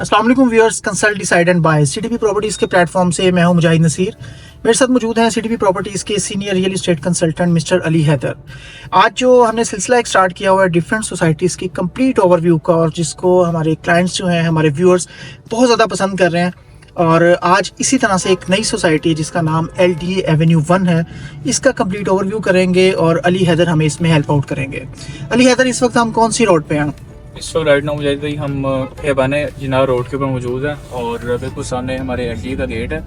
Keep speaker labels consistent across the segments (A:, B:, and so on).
A: अस्सलाम वालेकुम viewers, consult decide and buy CTP properties के प्लेटफॉर्म से मैं हूं मुजाहिद नसीर। मेरे साथ मौजूद हैं सीटीपी प्रॉपर्टीज के senior real estate consultant mister Ali Haider. आज जो हमने सिलसिला एक स्टार्ट किया हुआ है डिफरेंट सोसाइटीज़ की कंप्लीट ओवरव्यू का, और जिसको हमारे क्लाइंट्स जो हैं, हमारे व्यूअर्स बहुत ज़्यादा पसंद कर रहे हैं। और आज इसी तरह से एक नई सोसाइटी है जिसका नाम LDA एवेन्यू 1 है, इसका कंप्लीट ओवरव्यू करेंगे और अली हैदर हमें इसमें हेल्प आउट करेंगे। अली हैदर, इस वक्त हम कौन सी रोड पे हैं?
B: इस वक्त राइट नाउ मुझे भाई हम खेबाने जिनार रोड के ऊपर मौजूद हैं और बिल्कुल सामने हमारे LDA का गेट है।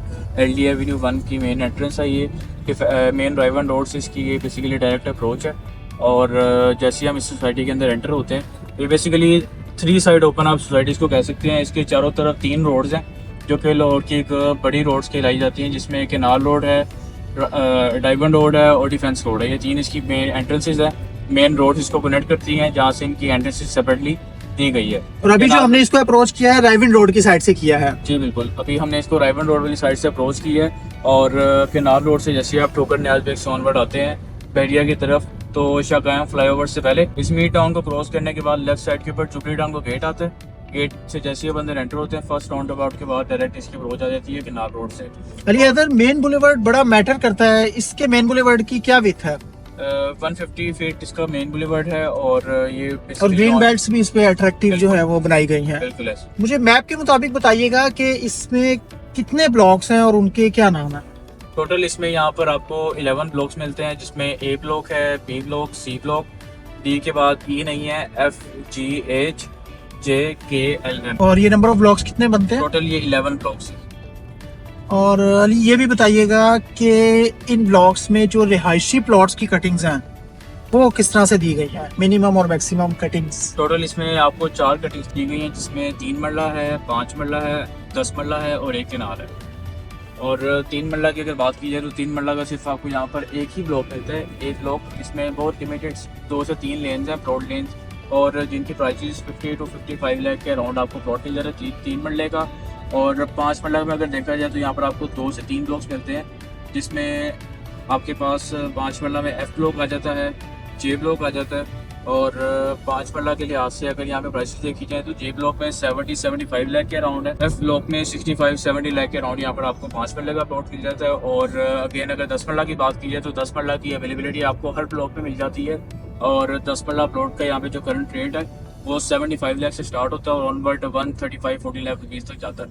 B: LDA एवेन्यू 1 की मेन एंट्रेंस है ये मेन ड्राइव एंड रोड से इसकी ये बेसिकली डायरेक्ट अप्रोच है। और जैसे ही हम इस सोसाइटी के अंदर एंटर होते हैं, ये बेसिकली 3 साइड ओपन आप सोसाइटीज़ को कह सकते हैं। इसके चारों तरफ 3 रोड्स हैं जो कि लाहौर की एक बड़ी रोड्स कहलाई जाती हैं, जिसमें केनाल रोड है, डायमंड रोड है और डिफेंस रोड है। ये 3 इसकी मेन एंट्रेंसेज है, मेन रोड इसको कनेक्ट करती हैं, जहाँ से इनकी एंट्रेंसेज सेपरेटली दी गई है।
A: और अभी जो हमने इसको अप्रोच किया है राइविन रोड की साइड से किया है।
B: जी बिल्कुल, अभी हमने इसको राइवन रोड वाली साइड से अप्रोच की है और केनाल रोड से जैसे आप ठोकर न्याज बेग सोनवर्ड आते हैं बहरिया की तरफ, तो शाकाया फ्लाईओवर से पहले इस्मीर टाउन को क्रॉस करने के बाद लेफ्ट साइड के ऊपर चुपड़ी टाउन को गेट आता है। गेट से जैसे ही बंदे एंटर होते हैं, फर्स्ट राउंड अबाउट के बाद डायरेक्ट इसकी अप्रोच आ जाती है केनाल रोड से।
A: अली हैदर, मेन बुलेवर्ड बड़ा मैटर करता है, इसके मेन बुलेवर्ड की क्या विड्थ है?
B: 150 फीट इसका मेन बुलेवर्ड है और ये
A: और ग्रीन बेल्ट्स भी इस पे अट्रैक्टिव जो है वो बनाई गई हैं।
B: बिल्कुल ऐसे।
A: मुझे मैप के मुताबिक बताइएगा कि इसमें कितने ब्लॉक्स हैं और उनके क्या नाम है?
B: टोटल इसमें यहाँ पर आपको 11 ब्लॉक्स मिलते हैं, जिसमें A ब्लॉक है, B block, C block, D के बाद E नहीं है, F, G, H, J, K, L, M।
A: और ये नंबर ऑफ ब्लॉक्स कितने बनते हैं?
B: टोटल ये 11 ब्लॉक्स हैं।
A: और अली ये भी बताइएगा कि इन ब्लॉक्स में जो रिहायशी प्लॉट्स की कटिंग्स हैं वो किस तरह से दी गई है, मिनिमम और मैक्सिमम कटिंग्स?
B: टोटल इसमें आपको 4 कटिंग्स दी गई हैं, जिसमें 3 मरला है, 5 मरला है, 10 मरला है और 1 केनाल है। और 3 मरला की अगर बात की जाए तो 3 मरला का सिर्फ आपको यहाँ पर एक ही ब्लॉक मिलता है। एक ब्लॉक इसमें बहुत लिमिटेड 2 से 3 लेन्स हैं, प्लॉट लेन्स, और जिनकी प्राइसेस 50 to 55 लाख के अराउंड आपको प्लॉट मिल जा रहा है 3 मरले का। और 5 मरला में अगर देखा जाए तो यहाँ पर आपको 2 से 3 ब्लॉक्स मिलते हैं, जिसमें आपके पास 5 मरला में F ब्लॉक आ जाता है, J ब्लॉक आ जाता है। और 5 मरला के लिहाज से अगर यहाँ पे प्राइसेस देखी जाए तो J ब्लॉक में 70-75 लाख के अराउंड है, F ब्लॉक में 65-70 लाख के अराउंड यहाँ पर आपको 5 मरले का प्लॉट मिल जाता है। और अगेन अगर 10 मरला की बात की जाए तो 10 मरला की अवेलेबिलिटी आपको हर ब्लॉक में मिल जाती है। और 10 मरला प्लॉट का यहाँ पे जो करंट रेट है वो 75 लाख से स्टार्ट होता है और ऑनवर्ड 135-40 लाख रुपीज़ तक जाता है।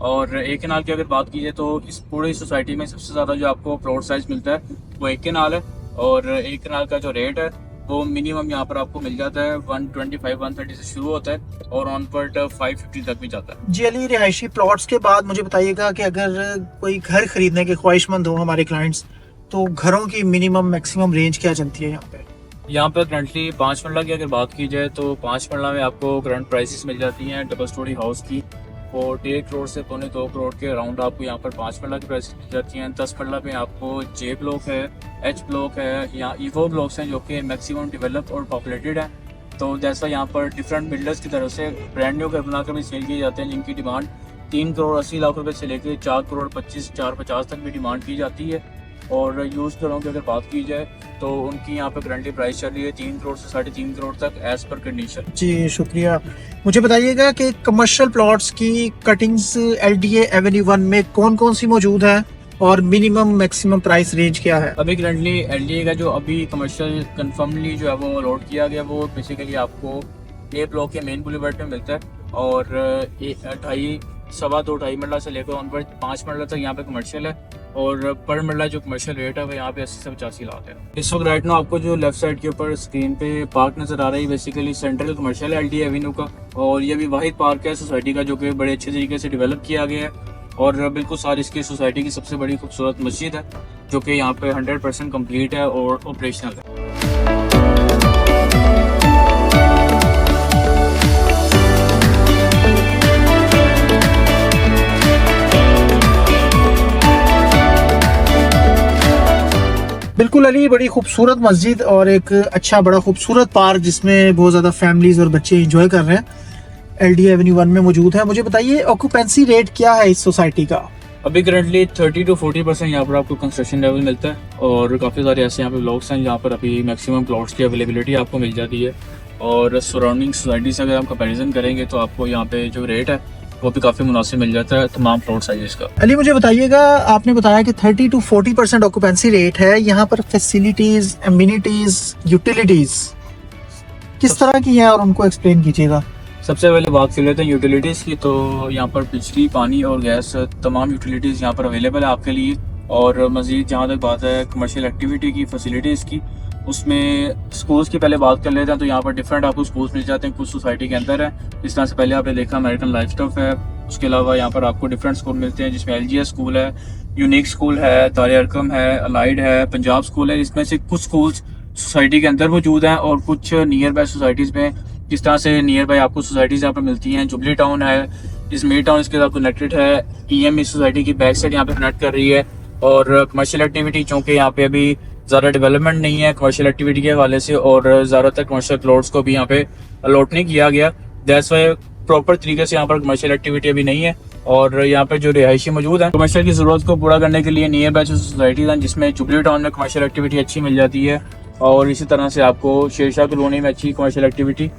B: और एक केनाल की अगर बात की जाए तो इस पूरी सोसाइटी में सबसे ज़्यादा जो आपको प्लॉट साइज मिलता है वो 1 केनाल है। और 1 केनाल का जो रेट है वो मिनिमम यहाँ पर आपको मिल जाता है 125-130 से शुरू होता है और ऑन पर 550 तक भी जाता है।
A: जी अली, रिहायशी प्लॉट्स के बाद मुझे बताइएगा कि अगर कोई घर खरीदने के ख्वाहिशमंद हो हमारे क्लाइंट्स, तो घरों की मिनिमम मैक्सिमम रेंज क्या चलती है यहाँ पे?
B: यहाँ पर करंटली 5 मरला की अगर बात की जाए तो 5 मरला में आपको करंट प्राइसेस मिल जाती हैं डबल स्टोरी हाउस की, और 1.5 करोड़ से 2.25 करोड़ के अराउंड आपको यहाँ पर 5 मरला की प्राइस मिल जाती हैं। 10 मरला में आपको J ब्लॉक है, H ब्लॉक है, यहाँ EVO ब्लॉक्स हैं जो कि मैक्सिमम डेवलप और पॉपुलेटेड है। तो जैसा यहाँ पर डिफरेंट बिल्डर्स की तरफ से ब्रांड न्यू घर बनाकर भी सेल किए जाते हैं, जिनकी डिमांड 3 करोड़ 80 लाख रुपए से लेकर 4 करोड़ 450 तक भी डिमांड की जाती है। और यूज़ घरों की अगर बात की जाए तो उनकी यहाँ पर करंटली प्राइस चल रही है 3 करोड़ से 3.5 करोड़ तक एज पर कंडीशन।
A: जी शुक्रिया। मुझे बताइएगा कि कमर्शियल प्लॉट्स की कटिंग्स LDA एवेन्यू 1 में कौन कौन सी मौजूद है और मिनिमम मैक्सिमम प्राइस रेंज क्या है?
B: अभी करंटली LDA का जो अभी कमर्शियल कंफर्मली जो है वो अलॉट किया गया वो बेसिकली आपको A ब्लॉक के मेन बुलेवर्ड में मिलता है और 2.5 मरला से लेकर ऑनवर्ड 5 मरला तक यहाँ पे कमर्शियल है। और पर मरला जो कमर्शियल रेट है वो यहाँ पे 80 से 85 लाख है। इस वक्त राइट नाउ आपको जो लेफ्ट साइड के ऊपर स्क्रीन पे पार्क नजर आ रहा है, बेसिकली सेंट्रल कमर्शियल है LDA एवेन्यू का, और ये भी वाहिद पार्क है सोसाइटी का जो कि बड़े अच्छे तरीके से डेवलप किया गया है। और बिल्कुल सारी इसकी सोसाइटी की सबसे बड़ी खूबसूरत मस्जिद है जो कि यहाँ पे 100% कम्प्लीट है और ऑपरेशनल है।
A: बिल्कुल अली, बड़ी खूबसूरत मस्जिद और एक अच्छा बड़ा खूबसूरत पार्क जिसमें बहुत ज़्यादा फैमिलीज और बच्चे एंजॉय कर रहे हैं LDA एवेन्यू 1 में मौजूद है। मुझे बताइए ऑक्यूपेंसी रेट क्या है इस सोसाइटी का?
B: अभी करंटली 30 to 40% यहाँ पर आपको कंस्ट्रक्शन लेवल मिलता है और काफ़ी सारे ऐसे यहाँ पे ब्लॉक्स हैं जहाँ पर अभी मैक्सिमम प्लॉट्स की अवेलेबिलिटी आपको मिल जाती है। और सराउंडिंग सोसाइटी से अगर हम कंपैरिजन करेंगे तो आपको यहाँ पे जो रेट है वो भी काफ़ी मुनासिब मिल जाता है तमाम प्लॉट साइज़ का।
A: अली मुझे बताइएगा, आपने बताया कि 30 to 40% ऑक्यूपेंसी रेट है, यहाँ पर फैसिलिटीज, एमिनिटीज, यूटिलिटीज किस तरह की हैं और उनको एक्सप्लेन कीजिएगा।
B: सबसे पहले बात कर लेते हैं यूटिलिटीज़ की। तो यहाँ पर बिजली, पानी और गैस तमाम यूटिलिटीज़ यहाँ पर अवेलेबल है आपके लिए। और मज़ीद जहाँ तक बात है कमर्शियल एक्टिविटी की, फैसिलिटीज़ की, उसमें स्कूल्स की पहले बात कर लेते हैं। तो यहाँ पर डिफरेंट आपको स्कूल्स मिल जाते हैं, कुछ सोसाइटी के अंदर है। इस तरह से पहले आपने देखा अमेरिकन लाइफ स्टफ है। उसके अलावा यहाँ पर आपको डिफरेंट स्कूल मिलते हैं, जिसमें LGS स्कूल है, यूनिक स्कूल है, दार अरकम है, अलाइड है, पंजाब स्कूल है। इसमें से कुछ स्कूल्स सोसाइटी के अंदर मौजूद हैं और कुछ नियर बाय सोसाइटीज़ में, जिस तरह से नियर बाय आपको सोसाइटीज़ यहाँ पर मिलती हैं। जुबली टाउन है, इसमें टाउन इसके साथ कनेक्टेड है। EM इस सोसाइटी की बैक साइड यहाँ पे कनेक्ट कर रही है। और कमर्शियल एक्टिविटी, चूँकि यहाँ पे अभी ज़्यादा डेवलपमेंट नहीं है कमर्शियल एक्टिविटी के हवाले से, और ज़्यादातर कमर्शियल प्लॉट्स को भी यहाँ पे अलॉट नहीं किया गया, दैट्स वाई प्रॉपर तरीके से यहाँ पर कमर्शियल एक्टिविटी अभी नहीं है। और यहाँ पे जो रिहायशी मौजूद है कमर्शियल की ज़रूरत को पूरा करने के लिए नियर बाय जो सोसाइटीज़ हैं, जिसमें जुबली टाउन में कमर्शियल एक्टिविटी अच्छी मिल जाती है, और इसी तरह से आपको शेरशाह कॉलोनी में अच्छी कमर्शियल एक्टिविटी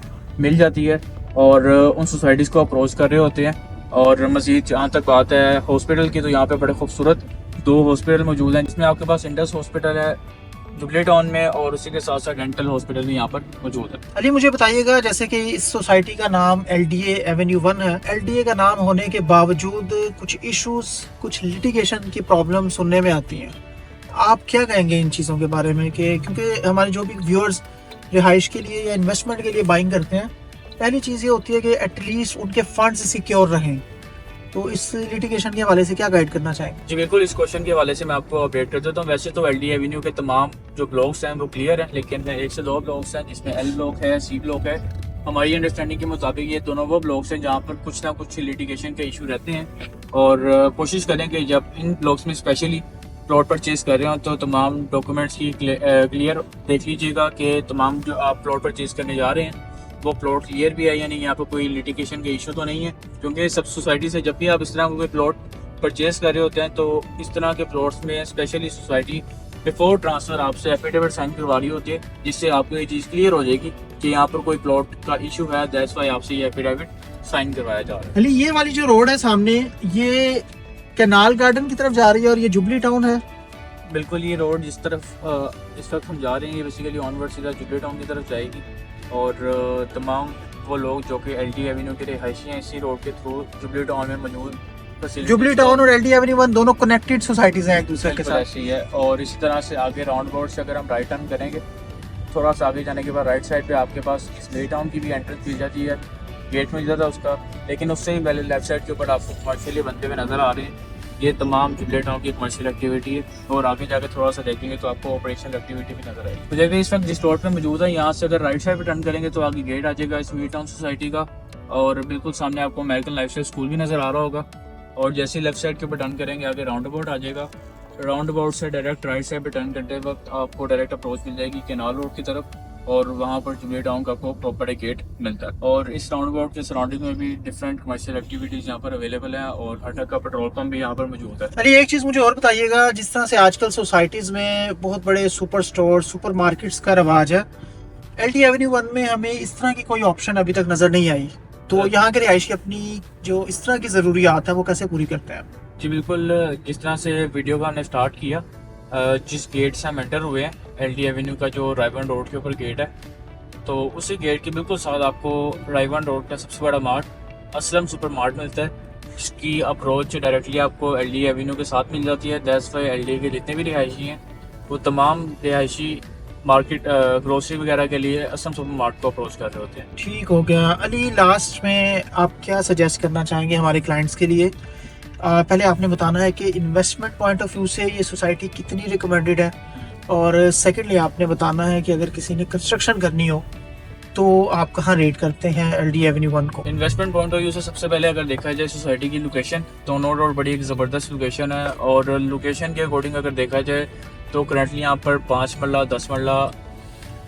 B: मिल जाती है, और उन सोसाइटीज़ को अप्रोच कर रहे होते हैं। और मज़ीद जहाँ तक बात है हॉस्पिटल की, तो यहाँ पे बड़े खूबसूरत 2 हॉस्पिटल मौजूद हैं, जिसमें आपके पास इंडस हॉस्पिटल है जुबली टाउन में, और उसी के साथ साथ डेंटल हॉस्पिटल भी यहाँ पर मौजूद है।
A: अली मुझे बताइएगा, जैसे कि इस सोसाइटी का नाम LDA एवेन्यू 1 है, LDA का नाम होने के बावजूद कुछ इश्यूज, कुछ लिटिगेशन की प्रॉब्लम सुनने में आती हैं। आप क्या कहेंगे इन चीज़ों के बारे में? कि क्योंकि हमारे जो भी व्यूअर्स रिहाइश के लिए या इन्वेस्टमेंट के लिए बाइंग करते हैं, पहली चीज़ ये होती है कि एटलीस्ट उनके फंड्स सिक्योर रहें। तो इस लिटिगेशन के हवाले से क्या गाइड करना चाहेंगे?
B: जी बिल्कुल, इस क्वेश्चन के हवाले से मैं आपको अपडेट कर देता हूँ। वैसे तो LDA एवेन्यू के तमाम जो ब्लॉक्स हैं वो क्लियर हैं, लेकिन 1 से 2 ब्लॉक्स हैं, जिसमें L ब्लॉक है, C ब्लॉक है। हमारी अंडरस्टैंडिंग के मुताबिक ये दोनों वो ब्लॉक्स हैं जहाँ पर कुछ ना कुछ लिटिगेशन के इशू रहते हैं। और कोशिश करें कि जब इन ब्लॉक्स में स्पेशली प्लॉट परचेज कर रहे हो तो तमाम डॉक्यूमेंट्स की क्लियर देख लीजिएगा कि तमाम जो आप प्लॉट परचेज करने जा रहे हैं वो प्लॉट क्लियर भी है या नहीं, यहाँ पर कोई लिटिगेशन के इशू तो नहीं है। क्योंकि सब सोसाइटी से जब भी आप इस तरह कोई प्लॉट परचेज कर रहे होते हैं, तो इस तरह के प्लॉट्स में स्पेशली सोसाइटी बिफोर ट्रांसफ़र आपसे एफिडेविट साइन करवा रही होती है, जिससे आपको ये चीज़ क्लियर हो जाएगी कि यहाँ पर कोई प्लॉट का इशू है, दैट्स वाई आपसे ये एफिडेविट साइन करवाया जा रहा है।
A: अली ये वाली जो रोड है सामने, ये कैनाल गार्डन की तरफ जा रही है और ये जुबली टाउन है।
B: बिल्कुल, ये रोड जिस तरफ इस वक्त हम जा रहे हैं, ये बेसिकली ऑनवर्ड सीधा जुबली टाउन की तरफ जाएगी। और तमाम वो लोग जो कि LDA एवेन्यू के रिहायशी हैं, इसी रोड के थ्रू जुबली टाउन में मौजूद
A: जुबली टाउन और LDA एवेन्यू 1 दोनों कनेक्टेड सोसाइटीज हैं एक दूसरे के साथ।
B: ऐसी है। और इसी तरह से आगे राउंड अबाउट से अगर हम राइट टर्न करेंगे, थोड़ा सा आगे जाने के बाद राइट साइड पे आपके पास जुबली टाउन की भी एंट्रेंस मिल जाती है, गेट मिल जाता है उसका। लेकिन उससे ही पहले लेफ्ट साइड के ऊपर आपको कमर्शियली बनते हुए नज़र आ रहे हैं, ये तमाम जुबली टाउन की कमर्शियल एक्टिविटी है। और आगे जाकर थोड़ा सा देखेंगे तो आपको ऑपरेशनल एक्टिविटी भी नजर आएगी। तो जैसे इस वक्त जिस रोड पे मौजूद है, यहाँ से अगर राइट साइड पे टर्न करेंगे तो आगे गेट आ जाएगा जुबली टाउन सोसाइटी का, और बिल्कुल सामने आपको अमेरिकन लाइफस्टाइल स्कूल भी नज़र आ रहा होगा। और जैसे ही लेफ्ट साइड के ऊपर टर्न करेंगे आगे राउंड अबाउट आ जाएगा। राउंड अबाउट से डायरेक्ट राइट साइड पे टर्न करते वक्त आपको डायरेक्ट अप्रोच मिल जाएगी कैनाल रोड की तरफ, और वहाँ पर जुबली टाउन का आपको प्रॉपर एक गेट मिलता है। और इस राउंड अबाउट के सराउंडिंग में भी डिफरेंट कमर्शियल एक्टिविटीज़ यहाँ पर अवेलेबल हैं, और हर का पेट्रोल पंप भी यहाँ पर मौजूद है।
A: अरे एक चीज़ मुझे और बताइएगा, जिस तरह से आजकल सोसाइटीज़ में बहुत बड़े सुपर स्टोर, सुपर मार्केट्स का रवाज है, LDA एवेन्यू 1 में हमें इस तरह की कोई ऑप्शन अभी तक नज़र नहीं आई। तो यहाँ के रिहायशी अपनी जो इस तरह की ज़रूरियात है वो कैसे पूरी करते हैं?
B: जी बिल्कुल, जिस तरह से वीडियो का हमने स्टार्ट किया, जिस गेट से हम एंटर हुए हैं LDA एवेन्यू का जो रायवन रोड के ऊपर गेट है, तो उसी गेट के बिल्कुल साथ आपको रायवन रोड का सबसे बड़ा मार्ट असलम सुपर मार्ट मिलता है, जिसकी अप्रोच डायरेक्टली आपको LDA एवेन्यू के साथ मिल जाती है। दैट्स वाई LDA के जितने भी रिहायशी हैं वो तमाम रिहायशी मार्केट ग्रोसरी वगैरह के लिए असम सुपर मार्ट को अप्रोच कर रहे होते हैं।
A: ठीक हो गया। अली लास्ट में आप क्या सजेस्ट करना चाहेंगे हमारे क्लाइंट्स के लिए? पहले आपने बताना है कि इन्वेस्टमेंट पॉइंट ऑफ व्यू से ये सोसाइटी कितनी रिकमेंडेड है, और सेकेंडली आपने बताना है कि अगर किसी ने कंस्ट्रक्शन करनी हो तो आप कहाँ रेट करते हैं LDA एवेन्यू 1 को?
B: इन्वेस्टमेंट पॉइंट ऑफ व्यू से सबसे पहले अगर देखा जाए सोसाइटी की लोकेशन, तो नो डाउट बड़ी एक ज़बरदस्त लोकेशन है। और लोकेशन के अकॉर्डिंग अगर देखा जाए तो करंटली यहाँ पर 5 मरला, 10 मरला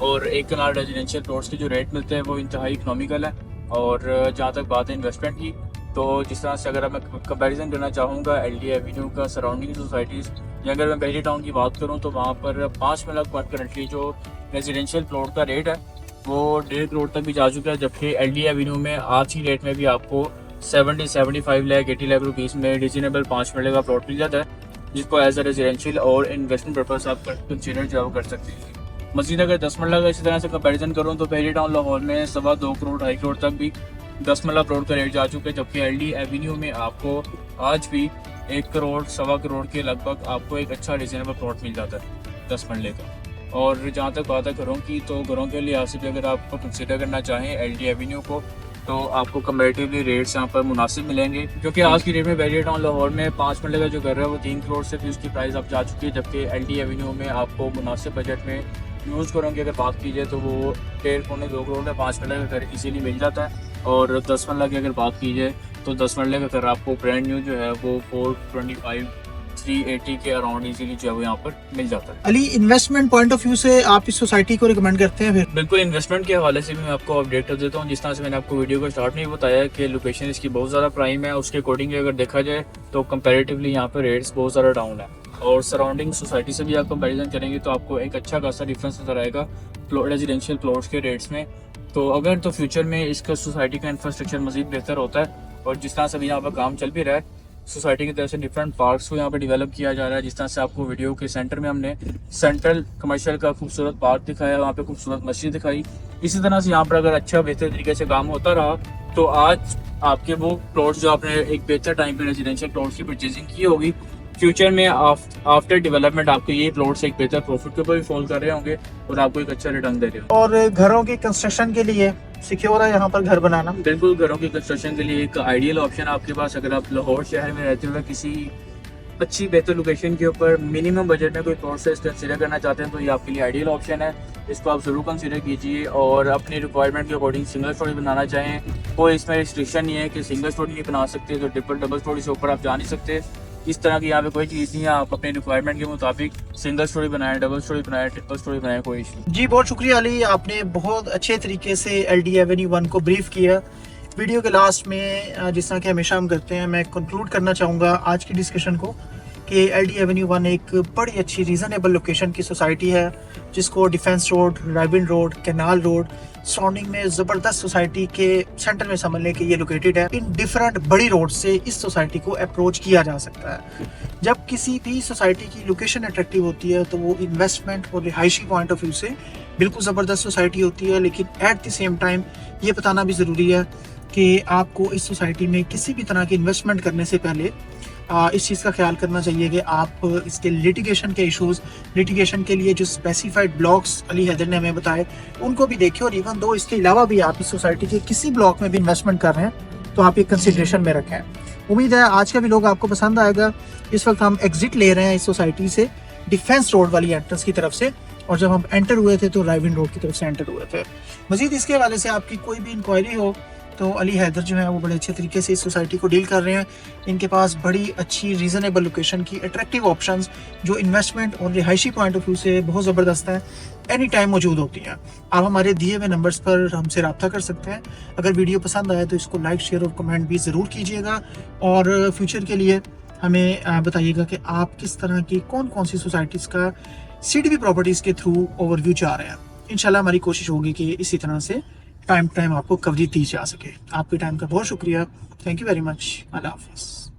B: और 1 कनाल रेजिडेंशियल प्लॉट्स के जो रेट मिलते हैं वो इंतहाई इकनॉमिकल है। और जहाँ तक बात है इन्वेस्टमेंट की, तो जिस तरह से अगर मैं कंपैरिजन करना चाहूँगा LDA एवेन्यू का सराउंडिंग सोसाइटीज़, या अगर मैं बहरी टाउन की बात करूँ तो वहाँ पर 5 मरला पर करंटली जो रेजिडेंशियल प्लॉट का रेट है वो 1.5 करोड़ तक भी जा चुका है, जबकि LDA एवेन्यू में आज की डेट में भी आपको 70-75 लाख 80 लाख रुपीज़ में रिजनेबल 5 मरले का प्लॉट मिल जाता है, जिसको एज अ रेजिडेंशियल और इन्वेस्टमेंट पर्पस आप कंसिडर जो कर सकते हैं। मजीद अगर 10 मरला का इसी तरह से कंपैरिजन करूँ तो पहले टाउन लाहौर में 2.25 करोड़ 2.5 करोड़ तक भी 10 मरला प्लॉट का रेट जा चुका है, जबकि LD एवेन्यू में आपको आज भी 1 करोड़ 1.25 करोड़ के लगभग आपको एक अच्छा रिजनेबल प्लॉट मिल जाता है 10 मरले का। और जहाँ तक बात है घरों की, तो घरों के लिहाज से भी अगर आप कंसिडर करना चाहें LD एवेन्यू को, तो आपको कंपैरेटिवली रेट्स यहाँ पर मुनासिब मिलेंगे, क्योंकि आज की डेट में वेरिएट टाउन लाहौर में 5 मरले का जो घर है वो 3 करोड़ से भी उसकी प्राइस अब जा चुकी है, जबकि LD एवेन्यू में आपको मुनासिब बजट में यूज़ करों की अगर बात की जाए तो वो 1.5-2 करोड़ में 5 मरले का घर इजीली मिल जाता है। और 10 मरला की अगर बात की जाए तो 10 मरले का घर आपको ब्रांड न्यू जो है वो 425-380 के अराउंड इजीली जो है वो यहाँ पर मिल जाता है।
A: Ali, investment point of view से आप इस सोसाइटी को रिकमेंड करते हैं? फिर
B: बिल्कुल, इन्वेस्टमेंट के हवाले से भी मैं आपको अपडेट कर देता हूँ। जिस तरह से मैंने आपको वीडियो को स्टार्ट में ही बताया कि लोकेशन इसकी बहुत ज़्यादा प्राइम है, उसके अकॉर्डिंग अगर देखा जाए तो कंपैरेटिवली यहाँ पर रेट्स बहुत ज़्यादा डाउन है, और सराउंडिंग सोसाइटी से भी आप कंपैरिजन करेंगे तो आपको एक अच्छा खासा डिफरेंस नजर आएगा रेजिडेंशियल प्लॉट्स के रेट्स में। तो अगर तो फ्यूचर में इसका सोसाइटी का इंफ्रास्ट्रक्चर मजीद बेहतर होता है, और जिस तरह से भी यहाँ पर काम चल भी रहा है, सोसाइटी की तरफ से डिफरेंट पार्क्स को यहाँ पर डेवलप किया जा रहा है। जिस तरह से आपको वीडियो के सेंटर में हमने सेंट्रल कमर्शियल का खूबसूरत पार्क दिखाया, वहाँ पे खूबसूरत मस्जिद दिखाई। इसी तरह से यहाँ पर अगर अच्छा बेहतर तरीके से काम होता रहा तो आज आपके वो प्लॉट्स जो आपने एक बेहतर टाइम पे रेजिडेंशियल प्लॉट्स की परचेजिंग की होगी, फ्यूचर में आफ्टर डेवलपमेंट आपके ये प्लॉट्स एक बेहतर प्रॉफिट के ऊपर भी फॉल कर रहे होंगे और आपको एक अच्छा रिटर्न दे रहे होंगे।
A: और घरों की कंस्ट्रक्शन के लिए सिक्योर है यहाँ पर घर बनाना?
B: बिल्कुल, घरों की कंस्ट्रक्शन के लिए एक आइडियल ऑप्शन आपके पास, अगर आप लाहौर शहर में रहते हुए किसी अच्छी बेहतर लोकेशन के ऊपर मिनिमम बजट में कोई प्रोसेस कंसिडर करना चाहते हैं तो ये आपके लिए आइडियल ऑप्शन है। इसको आप ज़रूर कंसिडर कीजिए, और अपनी रिक्वायरमेंट के अकॉर्डिंग सिंगल स्टोरी बनाना चाहें, कोई इसमें रिस्ट्रिक्शन नहीं है कि सिंगल स्टोरी नहीं बना सकते तो ट्रिपल डबल स्टोरी से ऊपर आप जा नहीं सकते। इस तरह की यहाँ पे कोई चीज़ नहीं है, आप अपनी रिक्वायरमेंट के मुताबिक सिंगल स्टोरी बनाएं, डबल स्टोरी बनाएं, ट्रिपल स्टोरी बनाएं, कोई इशू।
A: जी, बहुत शुक्रिया अली, आपने बहुत अच्छे तरीके से LD एवेन्यू 1 को ब्रीफ किया। वीडियो के लास्ट में जिस तरह कि हमेशा हम करते हैं, मैं कंक्लूड करना चाहूँगा आज की डिस्कशन को कि LD एवेन्यू 1 एक बड़ी अच्छी रीज़नेबल लोकेशन की सोसाइटी है, जिसको डिफेंस रोड, राइबिन रोड, कैनाल रोड सराउंडिंग में ज़बरदस्त सोसाइटी के सेंटर में समझ लें कि ये लोकेटेड है। इन डिफरेंट बड़ी रोड से इस सोसाइटी को अप्रोच किया जा सकता है। जब किसी भी सोसाइटी की लोकेशन अट्रैक्टिव होती है तो वो इन्वेस्टमेंट और रिहायशी पॉइंट ऑफ व्यू से बिल्कुल ज़बरदस्त सोसाइटी होती है, लेकिन एट द सेम टाइम ये बताना भी ज़रूरी है कि आपको इस सोसाइटी में किसी भी तरह की इन्वेस्टमेंट करने से पहले इस चीज़ का ख्याल करना चाहिए कि आप इसके लिटिगेशन के इश्यूज़, लिटिगेशन के लिए जो स्पेसिफाइड ब्लॉक्स अली हैदर ने हमें बताए उनको भी देखें, और इवन दो इसके अलावा भी आप इस सोसाइटी के किसी ब्लॉक में भी इन्वेस्टमेंट कर रहे हैं तो आप ये कंसिडरेशन में रखें। उम्मीद है आज का भी लोग आपको पसंद आएगा। इस वक्त हम एग्जिट ले रहे हैं इस सोसाइटी से डिफेंस रोड वाली एंट्रेंस की तरफ से, और जब हम एंटर हुए थे तो राइविन रोड की तरफ से एंटर हुए थे। मजीद इसके हवाले से आपकी कोई भी इंक्वायरी हो तो अली हैदर जो है वो बड़े अच्छे तरीके से इस सोसाइटी को डील कर रहे हैं। इनके पास बड़ी अच्छी रीज़नेबल लोकेशन की अट्रैक्टिव ऑप्शंस जो इन्वेस्टमेंट और रिहायशी पॉइंट ऑफ व्यू से बहुत ज़बरदस्त हैं, एनी टाइम मौजूद होती हैं। आप हमारे दिए हुए नंबर्स पर हमसे रब्ता कर सकते हैं। अगर वीडियो पसंद आए तो इसको लाइक, शेयर और कमेंट भी ज़रूर कीजिएगा, और फ्यूचर के लिए हमें बताइएगा कि आप किस तरह की कौन कौन सी सोसाइटीज़ का CTP प्रॉपर्टीज़ के थ्रू ओवरव्यू चाह रहे हैं। इंशाल्लाह हमारी कोशिश होगी कि इसी तरह से टाइम आपको कवरेज दी जा सके। आपके टाइम का बहुत शुक्रिया। Thank you very much. Allah हाफिज़।